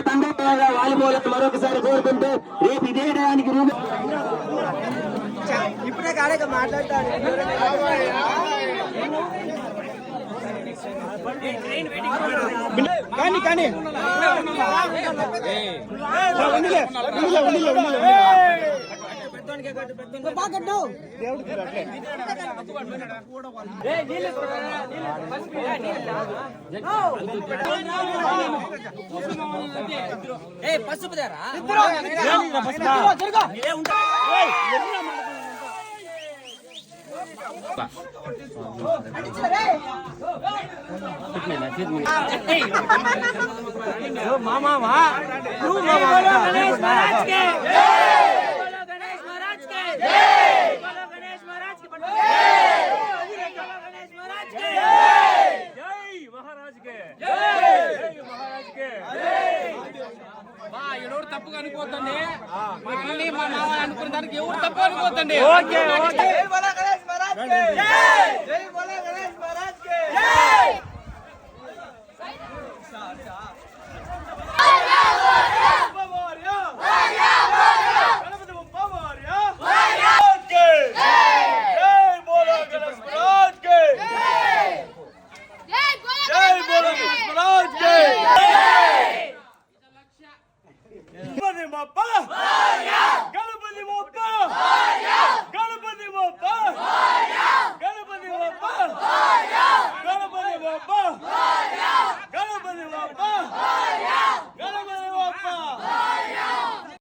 తండ్రి వాలీబాల్ మరొకసారి కోరుకుంటూ రేపు ఇదే టయానికి ఇప్పుడే కాడక మాట్లాడతాడు. కానీ కానీ పసుపు మామా ఎవరు తప్పుగా అనుకోవద్దండి. మళ్ళీ మా మామ అనుకున్న దానికి ఎవరు తప్పు అనుకోవద్దండి. Papa!